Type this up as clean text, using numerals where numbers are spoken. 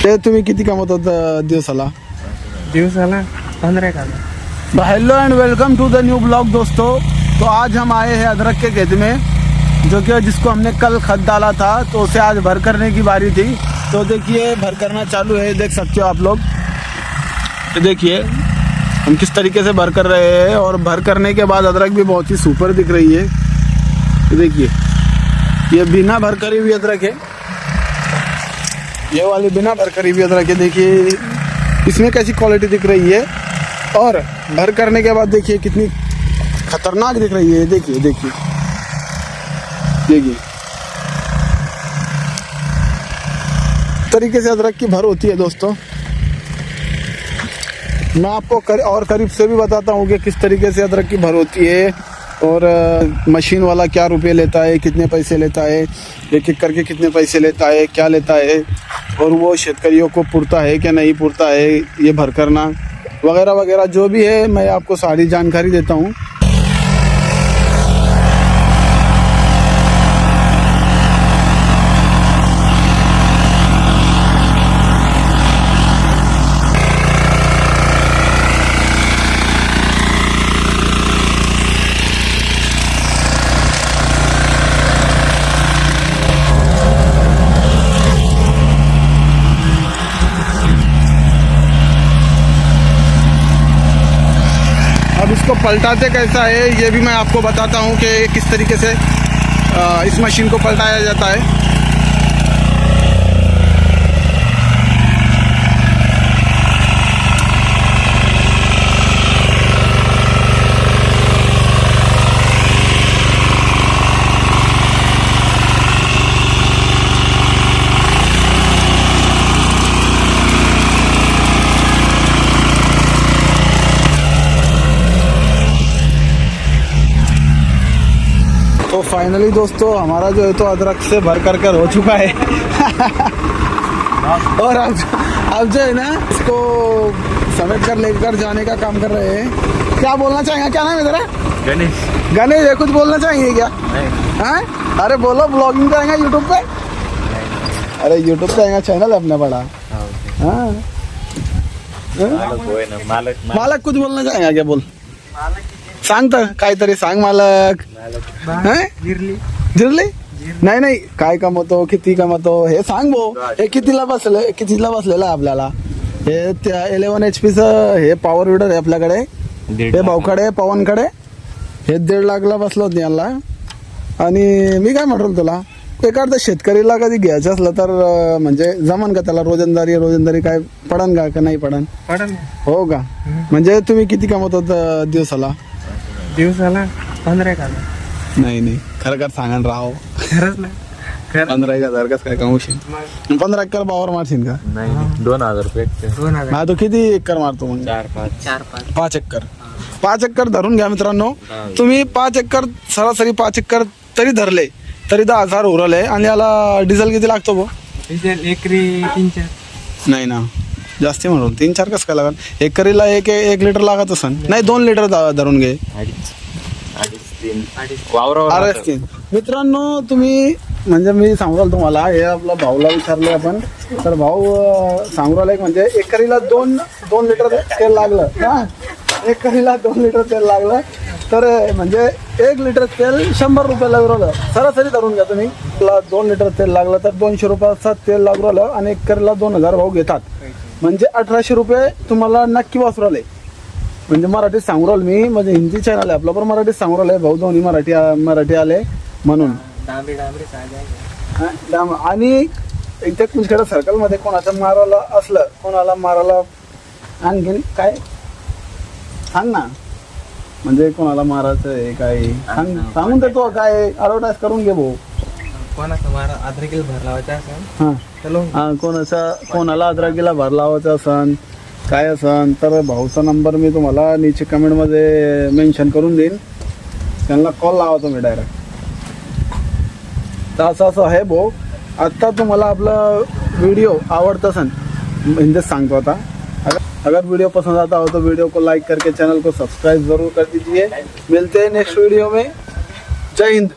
ते तुम्ही किती कमवतात दिवसाला? 15 का। तो hello and welcome to the new blog दोस्तों। तो आज हम आए हैं अदरक के खेत में, जो कि जिसको हमने कल खत डाला था, तो उसे आज भर करने की बारी थी। तो देखिए भर करना चालू है, देख सकते हो आप लोग। तो देखिए हम किस तरीके से भर कर रहे हैं, और भर करने के बाद अदरक भी बहुत ही सुपर दिख रही है। तो देखिए ये बिना भर करी हुई अदरक है, ये वाली बिना भर करी हुई अदरक है। देखिए इसमें कैसी क्वालिटी दिख रही है, और भर करने के बाद देखिए कितनी खतरनाक दिख रही है। देखिए देखिए देखिए तरीके से अदरक की भर होती है दोस्तों। मैं आपको और करीब से भी बताता हूँ कि किस तरीके से अदरक की भर होती है, और मशीन वाला क्या रुपये लेता है, कितने पैसे लेता है, एक एक करके कितने पैसे लेता है, क्या लेता है, और वो शेतकरियों को पुरता है क्या नहीं पुरता है ये भर करना वगैरह वगैरह जो भी है, मैं आपको सारी जानकारी देता हूँ। अब इसको पलटाते कैसा है ये भी मैं आपको बताता हूँ कि किस तरीके से इस मशीन को पलटाया जाता है। तो फाइनली दोस्तों हमारा जो है तो अदरक से भर कर हो चुका है। और अब जो है ना इसको समेट कर लेकर जाने का काम कर रहे हैं। क्या बोलना चाहेंगे? क्या नाम है तेरा? गणेश। गणेश, ये कुछ बोलना चाहेंगे क्या? हाँ अरे बोलो, ब्लॉगिंग करेंगे यूट्यूब पे? अरे यूट्यूब पे आएगा, चैनल है अपना बड़ा। हाँ मालक कुछ बोलना चाहेंगे क्या? बोल सांग तर काहीतरी सांग मालक. जिरली नाही नाही काय कमवतो, किती कमवतो हे सांग भाऊ. हे कितीला बसलेलं आहे आपल्याला? हे 11 HP हे पॉवर विडर आहे आपल्याकडे, हे भाऊकडे पवनकडे हे 1.5 लाखला बसलो होतं यांना. आणि मी काय म्हटलं तुला, एखाद्या शेतकरीला कधी घ्यायचं असलं तर म्हणजे जमन का त्याला? रोजंदारी काय पडन का नाही पडन? हो का? म्हणजे तुम्ही किती कमवतात दिवसाला? 15 का। नाही खरं सांगा राव. खरंच ना? 15,000 कसं काय कमवशील? 15 एकर पावर मारशील का? नाही 2000 रुपये. 2000 हा तो किती एकर मारतो मग? 5 एकर. 5 एकर धरून घ्या मित्रांनो तुम्ही. 5 एकर सरासरी 5 एकर तरी धरले तरी 10,000 उरले. आणि याला डिझेल किती लागतो भाऊ? डिझेल एकरी 3-4. नाही ना जास्ती म्हणून 3-4 कसं काय लागल? एकरीला एक लिटर लागत असन. नाही 2 लिटर धरून घे. अरे 3. मित्रांनो तुम्ही म्हणजे मी सांगू राहिलो तुम्हाला, हे आपला भाऊला विचारलं आपण, तर भाऊ सांगू राहिला म्हणजे एकरीला 2 लिटर तेल लागलं ना. एकरीला 2 लिटर तेल लागलं तर म्हणजे 1 लिटर तेल 100 रुपयाला लागलं. सरासरी धरून घ्या तुम्ही. 2 लिटर तेल लागलं तर 200 रुपयाचं तेल लागू राहिलं, आणि एकरीला 2000 भाऊ घेतात. म्हणजे 1800 रुपये तुम्हाला नक्की वाचू राहिले. म्हणजे मराठीत सांगू राहिलो मी, म्हणजे हिंदी चॅनल आहे आपलं, पण मराठीत सांगू राहिले भाऊ. दोन्ही मराठी आले म्हणून. आणि इथे कुंजखेडा सर्कलमध्ये कोणाचं मारायला असलं, कोणाला मारायला आणखीन काय सांग ना, म्हणजे कोणाला मारायचं आहे काय सांगून देतो. काय ॲडव्हर्टाईज करून घे भाऊ. अद्रकीला भर लावायचा असेल, कोणाला अद्रकीला भर लावायचा असन काय असन तर भाऊचा नंबर मी तुम्हाला नीचे कमेंटमध्ये मेन्शन करून देईन. त्यांना कॉल लावा तुम्ही डायरेक्ट. तर असं आहे भाऊ. आत्ता तुम्हाला आपला व्हिडिओ आवडता असन हिंदीत सांगतो आता. अगर वीडियो पसंद आता हो तो वीडियो को लाइक करके चैनल को सब्सक्राइब जरूर कर दीजिए. मिलते हैं नेक्स्ट वीडियो में. जय हिंद.